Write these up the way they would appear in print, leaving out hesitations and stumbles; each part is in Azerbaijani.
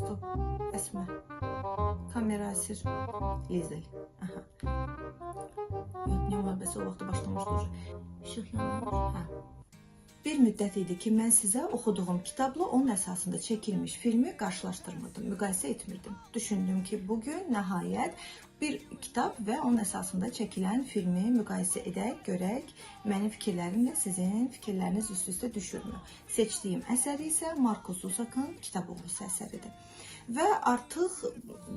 Stop. Əsmə. Kamera əsir. Lizel. Aha. Yox, niyə var bəs o vaxtda başlamışdı. İşıq yanır. Hə. Bir müddət idi ki, mən sizə oxuduğum kitabla onun əsasında çəkilmiş filmi qarşılaşdırmırdım, müqayisə etmirdim. Düşündüm ki, bugün nəhayət bir kitab və onun əsasında çəkilən filmi müqayisə edək, görək, mənim fikirlərimlə sizin fikirləriniz üst-üstə düşürmü? Seçdiyim əsər isə Markus Zusakın Kitab Oğrusu əsəridir. Və artıq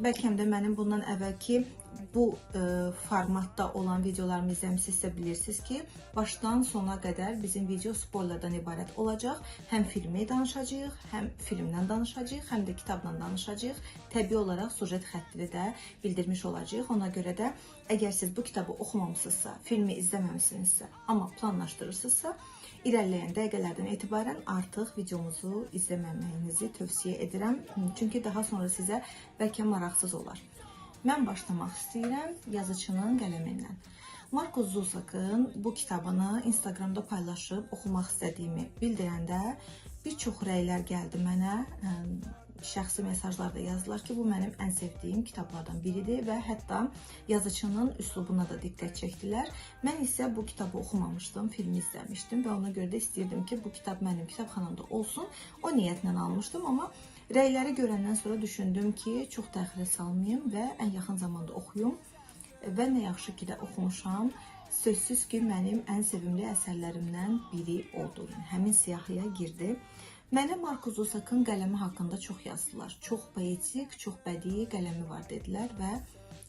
bəlkə də mənim bundan əvvəlki bu formatda olan videolarımı izləmişsinizsə bilirsiniz ki, başdan sona qədər bizim video spoilerdan ibarət olacaq. Həm filmi danışacağıq, həm filmdən danışacağıq, həm də kitabdan danışacağıq. Təbii olaraq sujet xəttini də bildirmiş olacağıq. Ona görə də əgər siz bu kitabı oxumamısınızsa, filmi izləməmisinizsə, amma planlaşdırırsınızsa, İlerleyen dəqiqələrdən etibarən artıq videomuzu izləməməyinizi tövsiyə edirəm. Çünki daha sonra sizə bəlkə maraqsız olar. Mən başlamaq istəyirəm yazıcının qələmindən. Markus Zusakın bu kitabını Instagramda paylaşıb oxumaq istədiyimi bildirəndə bir çox rəylər gəldi mənə. Şəxsi mesajlarda yazdılar ki, bu mənim ən sevdiyim kitablardan biridir və hətta yazıcının üslubuna da diqqət çəkdilər. Mən isə bu kitabı oxumamışdım, filmi izləmişdim və ona görə də istəyirdim ki, bu kitab mənim kitabxanamda olsun. O niyyətlə almışdım, amma rəyləri görəndən sonra düşündüm ki, çox təxirə salmayayım və ən yaxın zamanda oxuyum və nə yaxşı ki də oxumuşam. Sözsüz ki, mənim ən sevimli əsərlərimdən biri oldu. Həmin siyahıya girdi. Mənə Markus Zusakın qələmi haqqında çox yazdılar. Çox poetik, çox bədii qələmi var dedilər və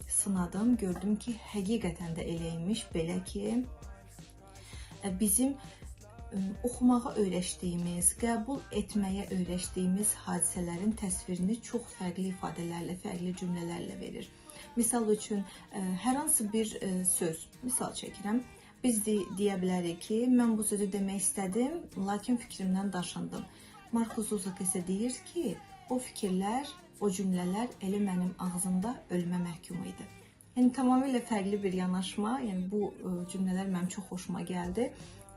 sınadım, gördüm ki, həqiqətən də eləymiş. Belə ki, bizim oxumağa öyrəşdiyimiz, qəbul etməyə öyrəşdiyimiz hadisələrin təsvirini çox fərqli ifadələrlə, fərqli cümlələrlə verir. Misal üçün, hər hansı bir söz, misal çəkirəm, biz deyə bilərik ki, mən bu sözü demək istədim, lakin fikrimdən daşındım. Markus Zusak isə deyir ki, o fikirlər, o cümlələr elə mənim ağzımda ölümə məhkum idi. Yəni, tamamilə fərqli bir yanaşma, yəni bu cümlələr mənim çox xoşuma gəldi.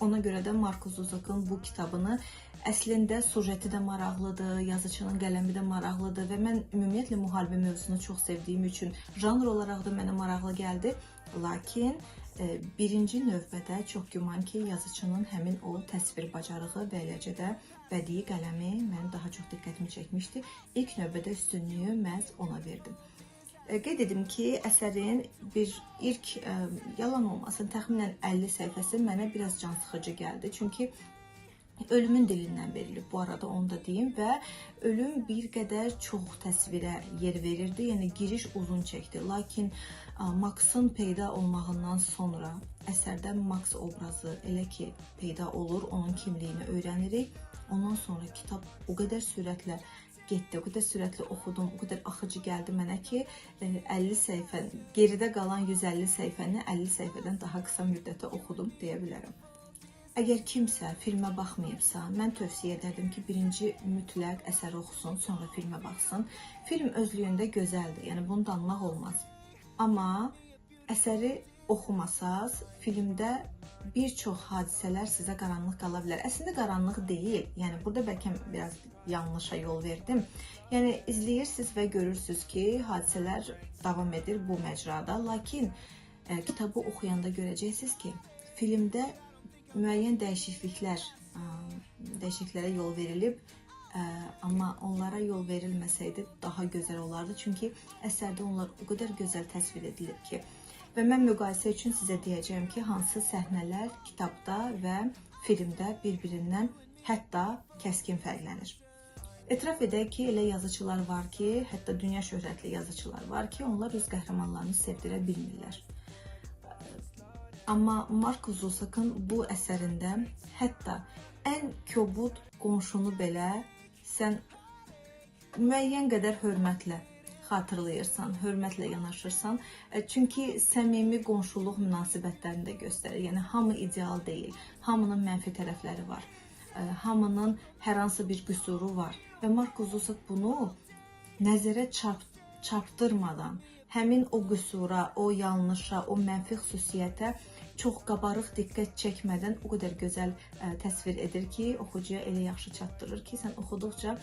Ona görə də Markus Zusakın bu kitabını əslində sujeti də maraqlıdır, yazıcının qələmi də maraqlıdır və mən ümumiyyətlə müharibə mövzusunu çox sevdiyim üçün janr olaraq da mənə maraqlı gəldi. Lakin birinci növbədə çox güman ki, yazıcının həmin o təsvir bacarığı və eləcə də bədii qələmi mənim daha çox diqqətimi çəkmişdi. İlk növbədə üstünlüyü məhz ona verdim. Qeyd edim ki, əsərin ilk yalan olmasın, təxminən 50 səhifəsi mənə biraz can sıxıcı gəldi. Çünki ölümün dilindən verilib, bu arada onu da deyim və ölüm bir qədər çox təsvirə yer verirdi, yəni giriş uzun çəkdi. Lakin Max'ın peyda olmağından sonra əsərdə Max obrazı elə ki peyda olur, onun kimliyini öyrənirik. Ondan sonra kitab o qədər sürətlə getdi, o qədər sürətli oxudum, o qədər axıcı gəldi mənə ki, 50 səhifə, geridə qalan 150 səhifəni 50 səhifədən daha qısa müddətə oxudum deyə bilərəm. Əgər kimsə filmə baxmayıbsa, mən tövsiyə edərdim ki, birinci mütləq əsəri oxusun, sonra filmə baxsın. Film özlüyündə gözəldir, yəni bunu danmaq olmaz. Amma əsəri oxumasaz, filmdə bir çox hadisələr sizə qaranlıq qala bilər. Əslində qaranlıq deyil, yəni burada bəlkə biraz yanlışa yol verdim. Yəni izləyirsiniz və görürsünüz ki, hadisələr davam edir bu məcrada, lakin kitabı oxuyanda görəcəksiniz ki, filmdə müəyyən dəyişikliklərə yol verilib, amma onlara yol verilməsəydi daha gözəl olardı. Çünki əsərdə onlar o qədər gözəl təsvir edilib ki, və mən müqayisə üçün sizə deyəcəyim ki, hansı səhnələr kitabda və filmdə bir-birindən hətta kəskin fərqlənir. Etiraf edək ki, elə yazıcılar var ki, hətta dünya şöhrətli yazıcılar var ki, onlar öz qəhrəmanlarını sevdirə bilmirlər. Amma Markus Zusakın bu əsərində hətta ən kobud qonşunu belə sən müəyyən qədər hörmətlə xatırlayırsan, hörmətlə yanaşırsan. Çünki səmimi qonşuluq münasibətlərini də göstərir. Yəni, hamı ideal deyil, hamının mənfi tərəfləri var, hamının hər hansı bir qüsuru var. Və Markus Zusak bunu nəzərə çarpdırmadan, həmin o qüsura, o yanlışa, o mənfi xüsusiyyətə çox qabarıq diqqət çəkmədən o qədər gözəl təsvir edir ki, oxucuya elə yaxşı çatdırır ki, sən oxuduqca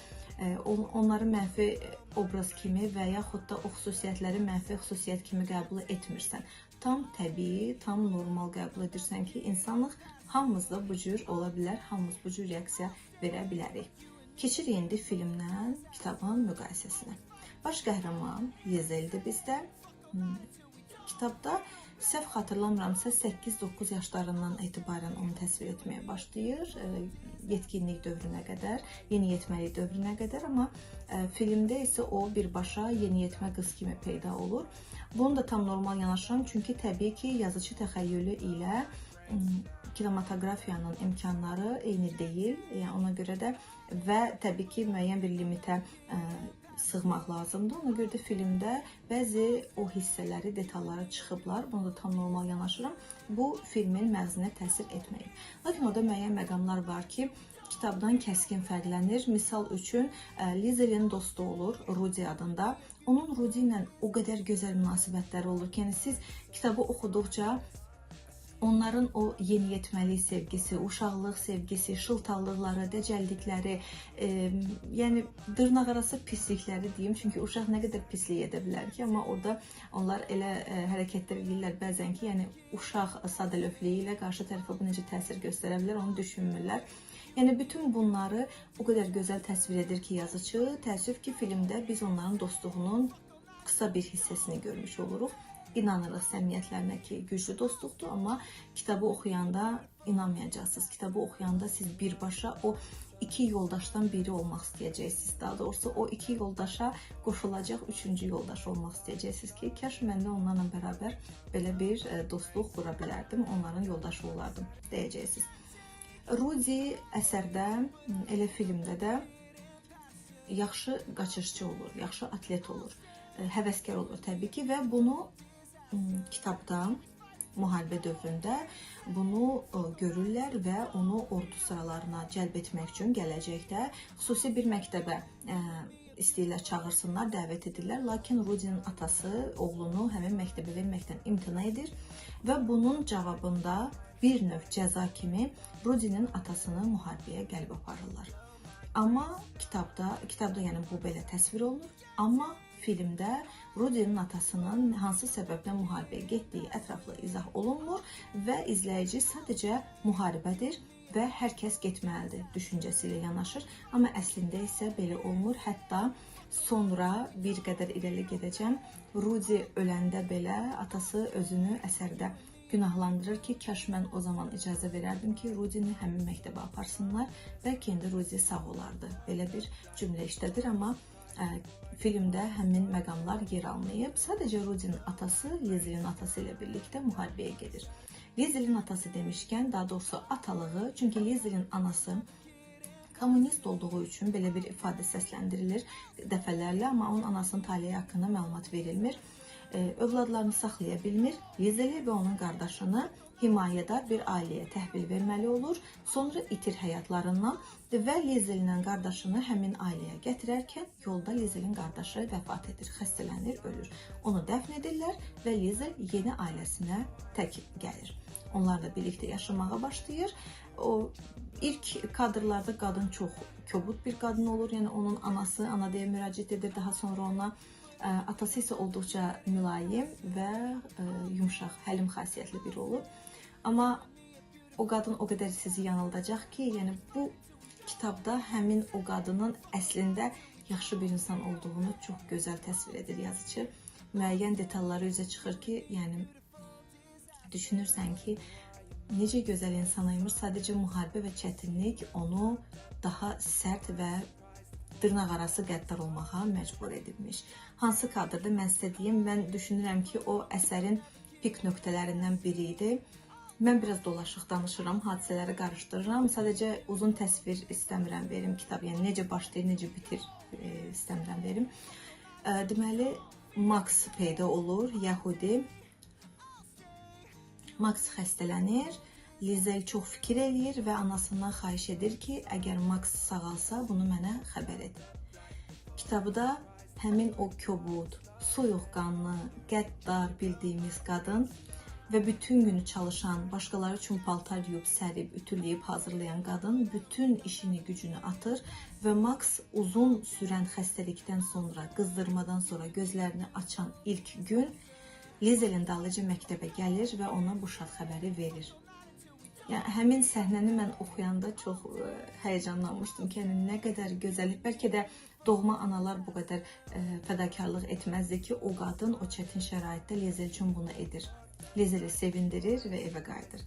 onların mənfi obraz kimi və yaxud da o xüsusiyyətləri mənfi xüsusiyyət kimi qəbul etmirsən. Tam təbii, tam normal qəbul edirsən ki, insanlıq hamımızda bu cür ola bilər, hamımız bu cür reaksiya verə bilərik. Keçirik indi filmdən kitabın müqayisəsinə. Baş qəhrəman Lizeldir bizdə. Kitabda səhv xatırlamıramsa 8-9 yaşlarından etibarən onu təsvir etməyə başlayır. Yetkinlik dövrünə qədər, yeniyetməlik dövrünə qədər, amma filmdə isə o birbaşa yeniyetmə qız kimi peyda olur. Bunu da tam normal yanaşıram, çünki təbii ki, yazıcı təxəyyülü ilə kinematografiyanın imkanları eyni deyil. Yəni ona görə də və təbii ki, müəyyən bir limitə sığmaq lazımdır. Ona görə də filmdə bəzi o hissələri, detalları çıxıblar. Bunu da tam normal yanaşıram. Bu filmin məzmununa təsir etməyib. Lakin orada müəyyən məqamlar var ki, kitabdan kəskin fərqlənir. Misal üçün, Lizelin dostu olur, Rudy adında. Onun Rudy ilə o qədər gözəl münasibətləri olur ki, yəni siz kitabı oxuduqca onların o yeniyetməlik sevgisi, uşaqlıq sevgisi, şıltaqlıqları, dəcəllikləri, yəni dırnaqarası pislikləri deyim. Çünki uşaq nə qədər pislik edə bilər ki, amma orada onlar elə hərəkətlər edirlər bəzən ki, yəni uşaq sadəlövfliyi ilə qarşı tərəfə bu necə təsir göstərə bilər, onu düşünmürlər. Yəni bütün bunları o qədər gözəl təsvir edir ki, yazıcı. Təəssüf ki, filmdə biz onların dostluğunun qısa bir hissəsini görmüş oluruq. İnanırıq səmiyyətlərinə ki, güclü dostluqdur, amma kitabı oxuyanda inanmayacaqsınız. Kitabı oxuyanda siz birbaşa o iki yoldaşdan biri olmaq istəyəcəksiniz. Daha doğrusu o iki yoldaşa qoşulacaq üçüncü yoldaş olmaq istəyəcəksiniz ki, kaş mən də onlarla bərabər belə bir dostluq qura bilərdim, onların yoldaşı olardım deyəcəksiniz. Rudy əsərdə, elə filmdə də yaxşı qaçışçı olur, yaxşı atlet olur, həvəskar olur təbii ki, və bunu kitabda, müharibə dövründə bunu görürlər və onu ordu sıralarına cəlb etmək üçün gələcəkdə xüsusi bir məktəbə istəyirlər, çağırsınlar, dəvət edirlər. Lakin Rudy'nin atası oğlunu həmin məktəbə verməkdən imtina edir və bunun cavabında bir növ cəza kimi Rudy'nin atasını müharibəyə gəlib aparırlar. Amma kitabda yəni bu belə təsvir olunur, amma filmdə Rudy'nin atasının hansı səbəbdən müharibəyə getdiyi ətraflı izah olunmur və izləyici sadəcə müharibədir və hər kəs getməlidir düşüncəsi ilə yanaşır. Amma əslində isə belə olmur. Hətta sonra bir qədər irəli gedəcəm. Rudy öləndə belə atası özünü əsərdə günahlandırır ki, kaş mən o zaman icazə verərdim ki, Rudy'ni həmin məktəbə aparsınlar, bəlkə indi Rudy sağ olardı. Belə bir cümlə işlədir, amma filmdə həmin məqamlar yer almayıb. Sadəcə Rudy'nin atası Lizelin atası ilə birlikdə müharibəyə gedir. Lizelin atası demişkən, daha doğrusu atalığı, çünki Lizelin anası kommunist olduğu üçün belə bir ifadə səsləndirilir dəfələrlə, amma onun anasının taleyi haqqında məlumat verilmir. Övladlarını saxlaya bilmir. Lizeli və onun qardaşını himayədar bir ailəyə təhvil verməli olur. Sonra itir həyatlarından və Lizelinin qardaşını həmin ailəyə gətirərkən yolda Lizelin qardaşı vəfat edir, xəstələnir, ölür. Onu dəfn edirlər və Lizel yeni ailəsinə tək gəlir. Onlar da birlikdə yaşamağa başlayır. O ilk kadrlarda qadın çox kobud bir qadın olur. Yəni onun anası ana deyə müraciət edir, daha sonra ona. Atası isə olduqca mülayim və yumşaq, həlim xasiyyətli biri olur. Amma o qadın o qədər sizi yanıldacaq ki, yəni bu kitabda həmin o qadının əslində yaxşı bir insan olduğunu çox gözəl təsvir edir yazıcı. Müəyyən detalları üzə çıxır ki, yəni düşünürsən ki, necə gözəl insan imiş, sadəcə müharibə və çətinlik onu daha sərt və dırnaqarası qəddar olmağa məcbur edilmiş. Hansı kadrda mən sizə deyim, mən düşünürəm ki, o əsərin pik nöqtələrindən biri idi. Mən biraz dolaşıq danışıram, hadisələri qarışdırıram. Sadəcə uzun təsvir istəmirəm verim kitab, yəni necə başlayır, necə bitir istəmirəm verim. Deməli, Max peyda olur, Yahudi. Max xəstələnir. Lizel çox fikir eləyir və anasından xahiş edir ki, əgər Max sağalsa, bunu mənə xəbər et. Kitabda həmin o kobud, soyuqqanlı, qəddar bildiyimiz qadın və bütün günü çalışan, başqaları üçün paltar yuyub, sərib, ütüləyib, hazırlayan qadın bütün işini, gücünü atır və Max uzun sürən xəstəlikdən sonra, qızdırmadan sonra gözlərini açan ilk gün Lizelin dalınca məktəbə gəlir və ona bu şad xəbəri verir. Yəni, həmin səhnəni mən oxuyanda çox həyəcanlanmışdım ki, yəni, nə qədər gözəl, bəlkə də doğma analar bu qədər fədakarlıq etməzdi ki, o qadın o çətin şəraitdə Lizel üçün bunu edir. Lizeli sevindirir və evə qayıdır.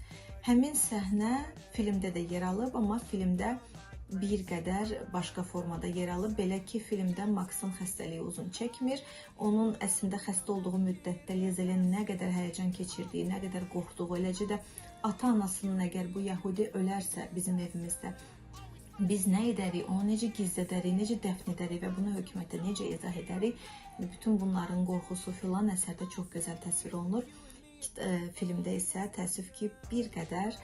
Həmin səhnə filmdə də yer alıb, amma filmdə bir qədər başqa formada yer alıb. Belə ki, filmdə Max'ın xəstəliyi uzun çəkmir. Onun əslində xəstə olduğu müddətdə Lizelin nə qədər həyəcan keçirdiyi, nə qədər qorxduğu, eləcə də ata-anasının əgər bu yəhudi ölərsə bizim evimizdə biz nə edərik, onu necə gizlədərik, necə dəfn edərik və bunu hökumətə necə izah edərik, bütün bunların qorxusu filan əsərdə çox gözəl təsvir olunur. Filmdə isə təəssüf ki, bir qədər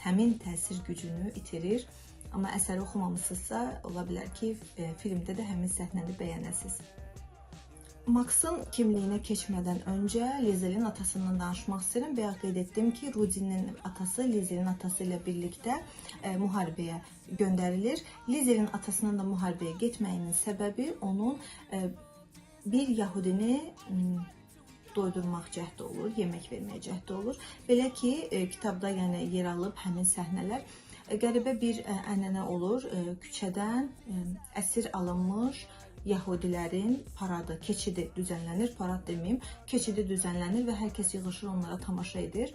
həmin təsir gücünü itirir. Amma əsəri oxumamısınızsa, ola bilər ki, filmdə də həmin səhnəni bəyənəsiniz. Max'ın kimliyinə keçmədən öncə Lizelin atasından danışmaq istəyirəm. Bayaq qeyd etdim ki, Rudinin atası Lizelin atası ilə birlikdə müharibəyə göndərilir. Lizelin atasının da müharibəyə getməyinin səbəbi onun bir yəhudini doydurmaq cəhdi olur, yemək verməyə cəhdi olur. Belə ki, kitabda yəni yer alıb həmin səhnələr. Qəribə bir ənənə olur, küçədən əsir alınmış Yahudilərin paradı, keçidi düzənlənir, parad deməyim, keçidi düzənlənir və hər kəs yığışır onlara tamaşa edir.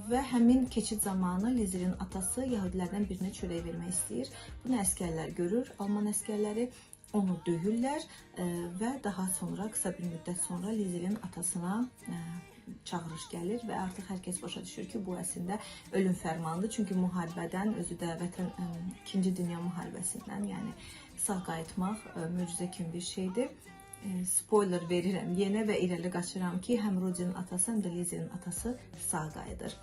Və həmin keçid zamanı Lizelin atası Yahudilərdən birinə çörək vermək istəyir. Bunu əskərlər görür, Alman əskərləri onu döyürlər və daha sonra, qısa bir müddət sonra Lizelin atasına çağırış gəlir və artıq hər kəs başa düşür ki, bu əslində ölüm fərmanıdır. Çünki müharibədən, özü də vətən 2-ci Dünya müharibəsindən, yəni sağ qayıtmaq möcüzə kimi bir şeydir. Spoiler verirəm yenə və irəli qaçıram ki, həm Rudinin atası, həm də Lizelin atası sağ qayıdır.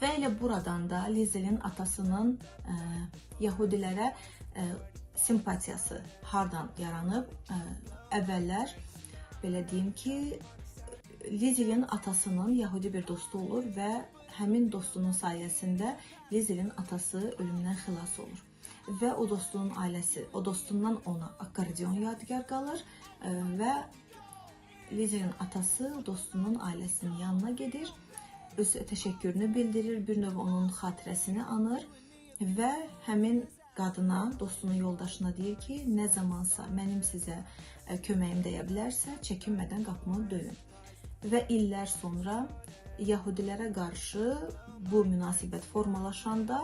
Və elə buradan da Lizelin atasının Yahudilərə simpatiyası hardan yaranıb? Əvvəllər, belə deyim ki, Lizelin atasının Yahudi bir dostu olur və həmin dostunun sayəsində Lizelin atası ölümdən xilas olur. Və o dostunun ailəsi, o dostundan ona akordeon yadigar qalır və Lizelin atası dostunun ailəsinin yanına gedir, öz təşəkkürünü bildirir, bir növ onun xatirəsini anır və həmin qadına, dostunun yoldaşına deyir ki, nə zamansa mənim sizə köməyim dəyə bilərsə, çəkinmədən qapımı döyün. Və illər sonra Yahudilərə qarşı bu münasibət formalaşanda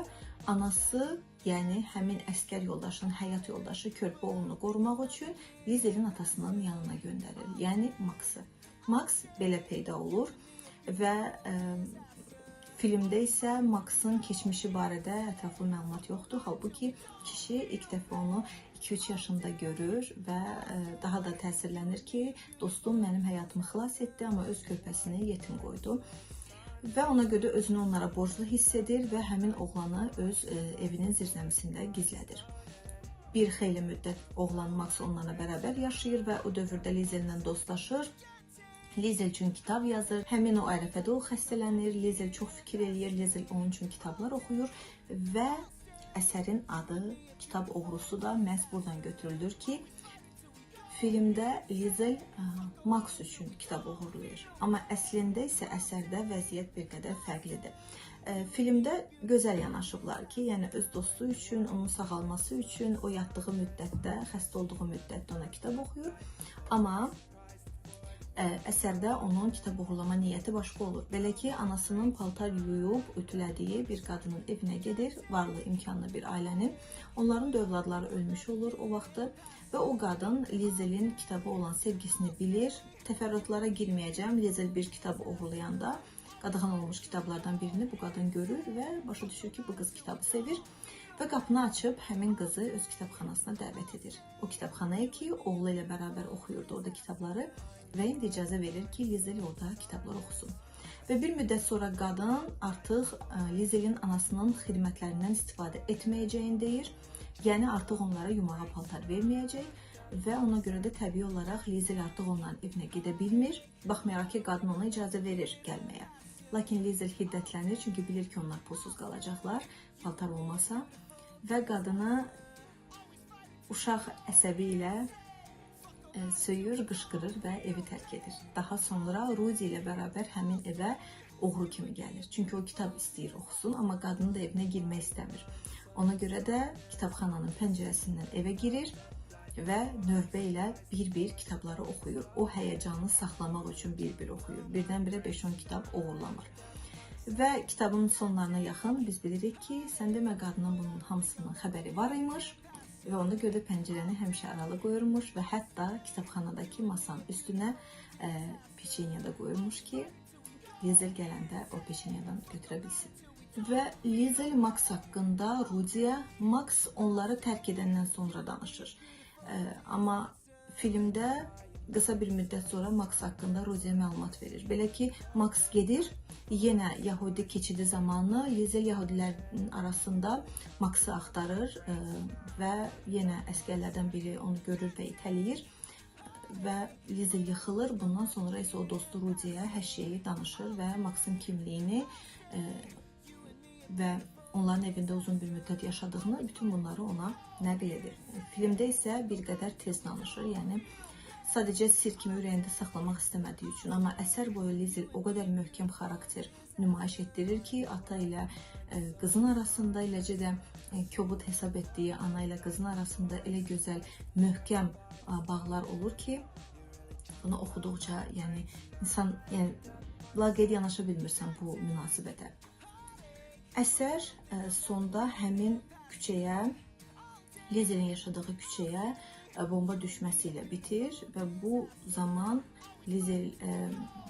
anası, yəni həmin əskər yoldaşının həyat yoldaşı körpə oğlunu qorumaq üçün Lizelin atasının yanına göndərir, yəni Max'ı. Max belə peyda olur və filmdə isə Max'ın keçmişi barədə ətraflı məlumat yoxdur. Halbuki kişi ilk dəfə onu 2-3 yaşında görür və daha da təsirlənir ki, dostum mənim həyatımı xilas etdi, amma öz körpəsini yetim qoydu. Və ona görə özünü onlara borclu hiss edir və həmin oğlanı öz evinin zirzəmisində gizlədir. Bir xeyli müddət oğlan Max onlarla bərabər yaşayır və o dövrdə Lizellə dostlaşır. Lizel üçün kitab yazır. Həmin o ərəfədə o xəstələnir. Lizel çox fikir eləyir. Lizel onun üçün kitablar oxuyur və əsərin adı Kitab Oğrusu da məhz buradan götürülür ki, filmdə Lizel Max üçün kitab oğurlayır. Amma əslində isə əsərdə vəziyyət bir qədər fərqlidir. Filmdə gözəl yanaşıblar ki, yəni öz dostu üçün, onun sağalması üçün o yatdığı müddətdə, xəstə olduğu müddətdə ona kitab oxuyur. Amma əsərdə onun kitab oğurlama niyyəti başqa olur. Belə ki, anasının paltar yuyub, ütülədiyi bir qadının evinə gedir, varlı, imkanlı bir ailənin. Onların da övladları ölmüş olur o vaxtı və o qadın Lizelin kitabı olan sevgisini bilir. Təfərrüatlara girməyəcəm. Lizel bir kitab oğurlayanda qadağan olmuş kitablardan birini bu qadın görür və başa düşür ki, bu qız kitabı sevir və qapını açıb həmin qızı öz kitabxanasına dəvət edir. O kitabxanaya ki, oğlu ilə bərabər oxuyurdu orada kitabları və indi icazə verir ki, Lizel orada kitablar oxusun. Və bir müddət sonra qadın artıq Lizelin anasının xidmətlərindən istifadə etməyəcəyini deyir. Yəni artıq onlara yumağa paltar verməyəcək və ona görə də təbii olaraq Lizel artıq onların evinə gedə bilmir. Baxmayaraq ki, qadın ona icazə verir gəlməyə. Lakin Lizel hiddətlənir, çünki bilir ki, onlar pulsuz qalacaqlar, paltar olmasa. Və qadını uşaq əsəbi ilə söyür, qışqırır və evi tərk edir. Daha sonra Rudy ilə bərabər həmin evə oğru kimi gəlir. Çünki o kitab istəyir oxusun, amma qadını da evinə girmək istəmir. Ona görə də kitabxananın pəncərəsindən evə girir və növbə ilə bir-bir kitabları oxuyur. O həyəcanı saxlamaq üçün bir-bir oxuyur. Birdən-birə 5-10 kitab oğurlanır. Və kitabın sonlarına yaxın biz bilirik ki, sən demə qadının bunun hamısının xəbəri var imiş və ona görə də pəncərəni həmişə aralı qoyurmuş və hətta kitabxanadakı masanın üstünə peçenya da qoyurmuş ki, Lizel gələndə o peçenyadan götürə bilsin. Və Lizel Max haqqında Rudy'yə Max onları tərk edəndən sonra danışır. Amma filmdə qısa bir müddət sonra Max haqqında Rudy'yə məlumat verir. Belə ki, Max gedir, yenə Yahudi keçidi zamanı Lizel Yahudilərin arasında Max'ı axtarır və yenə əsgərlərdən biri onu görür və itələyir. Və Lizel yıxılır. Bundan sonra isə o dostu Rudy'yə hər şeyi danışır və Max'ın kimliyini və onların evində uzun bir müddət yaşadığını, bütün bunları ona nəql edir. Filmdə isə bir qədər tez danışır, yəni sadəcə sir kimi ürəyində saxlamaq istəmədiyi üçün. Amma əsər boyu Lizel o qədər möhkəm xarakter nümayiş etdirir ki, ata ilə qızın arasında, eləcə də kobud hesab etdiyi ana ilə qızın arasında elə gözəl, möhkəm bağlar olur ki, bunu oxuduqca, yəni insan laqeyd yanaşa bilmirsən bu münasibətə. Əsər sonda həmin küçəyə, Lizelin yaşadığı küçəyə bomba düşməsi ilə bitir və bu zaman Lizel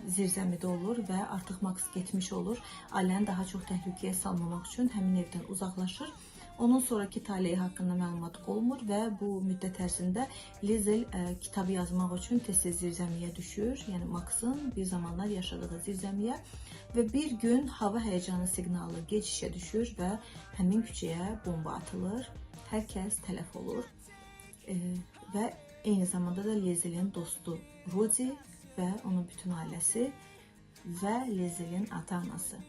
zirzəmidə olur və artıq Max getmiş olur. Ailəni daha çox təhlükəyə salmamaq üçün həmin evdən uzaqlaşır. Onun sonraki taleyi haqqında məlumat olmur və bu müddət ərzində Lizel kitabı yazmaq üçün tez-tez zirzəmiyə düşür. Yəni Max'ın bir zamanlar yaşadığı zirzəmiyə və bir gün hava həyəcanı siqnalı gec-işə düşür və həmin küçəyə bomba atılır. Hər kəs tələf olur və eyni zamanda da Lizelin dostu Rudy və onun bütün ailəsi və Lizelin ata-anası.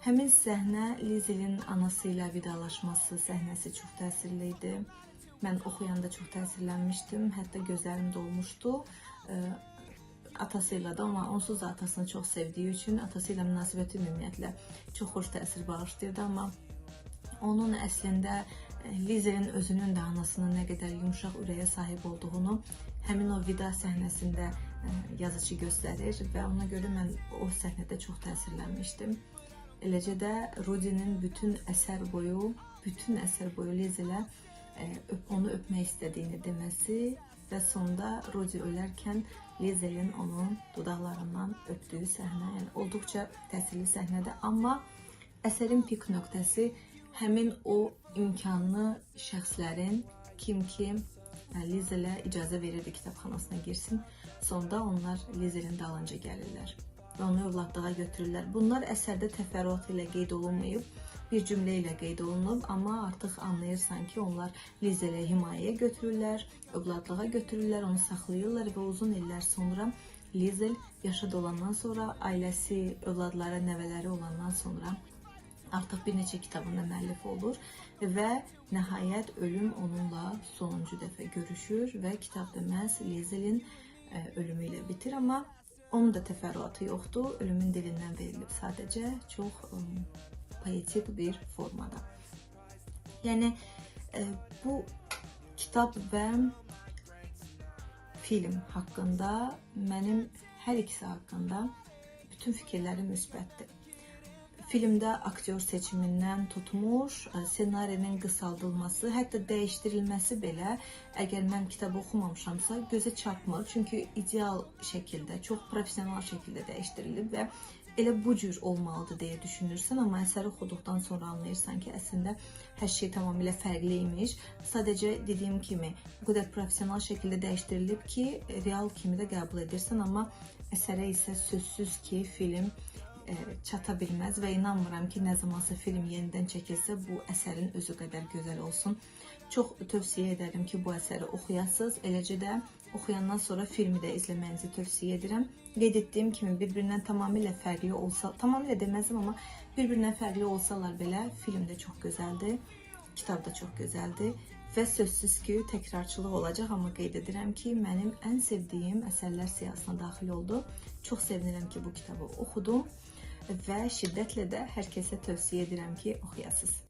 Həmin səhnə, Lizelin anası ilə vidalaşması səhnəsi çox təsirli idi. Mən oxuyanda çox təsirlənmişdim, hətta gözlərim dolmuşdu. Atası ilə də, amma onsuz da atasını çox sevdiyi üçün atası ilə münasibəti ümumiyyətlə çox xoş təsir bağışlayırdı. Amma onun əslində Lizelin özünün də anasının nə qədər yumşaq ürəyə sahib olduğunu həmin o vida səhnəsində yazıcı göstərir və ona görə mən o səhnədə çox təsirlənmişdim. Eləcə də Rudy'nin bütün əsər boyu Lizelə onu öpmək istədiyini deməsi və sonda Rudy ölərkən Lizelin onun dodaqlarından öpdüyü səhnə, yəni olduqca təsirli səhnədir. Amma əsərin pik nöqtəsi həmin o imkanlı şəxslərin kim Lizelə icazə verirdi kitabxanasına girsin. Sonda onlar Lizelin dalınca gəlirlər və onu övladlığa götürürlər. Bunlar əsərdə təfərrüat ilə qeyd olunmayıb, bir cümlə ilə qeyd olunub, amma artıq anlayırsan ki, onlar Lizelə himayəyə götürürlər, övladlığa götürürlər, onu saxlayırlar və uzun illər sonra Lizel yaşa dolandan sonra, ailəsi, övladları, nəvələri olandan sonra artıq bir neçə kitabında müəllif olur və nəhayət ölüm onunla sonuncu dəfə görüşür və kitab da məhz Lizelin ölümü ilə bitir, amma onun da təfərrüatı yoxdur, ölümün dilindən verilib sadəcə çox poetik bir formada. Yəni bu kitab və film haqqında mənim hər ikisi haqqında bütün fikirlərim müsbətdir. Filmdə aktyor seçimindən tutmuş, ssenarinin qısaldılması, hətta dəyişdirilməsi belə, əgər mən kitabı oxumamışamsa, gözə çarpmır. Çünki ideal şəkildə, çox professional şəkildə dəyişdirilib və elə bu cür olmalıdır deyə düşünürsən, amma əsəri oxuduqdan sonra anlayırsan ki, əslində hər şey tamamilə fərqli imiş. Sadəcə dediyim kimi, bu qədər professional şəkildə dəyişdirilib ki, real kimi də qəbul edirsən, amma əsərə isə sözsüz ki, film çata bilməz və inanmıram ki, nə zamansa film yenidən çəkilsə, bu əsərin özü qədər gözəl olsun. Çox tövsiyə edərəm ki, bu əsəri oxuyasınız. Eləcə də oxuyandan sonra filmi də izləməyinizi tövsiyə edirəm. Qeyd etdiyim kimi bir-birindən tamamilə fərqli olsa, tamamilə deməzdim, amma bir-birindən fərqli olsalar belə film də çox gözəldir, kitab da çox gözəldir və sözsüz ki, təkrarçılıq olacaq, amma qeyd edirəm ki, mənim ən sevdiyim əsərlər siyahısına daxil oldu. Çox sevinirəm ki, bu kitabı oxudum və şiddətlə də hər kəsə tövsiyə edirəm ki, oxuyasınız.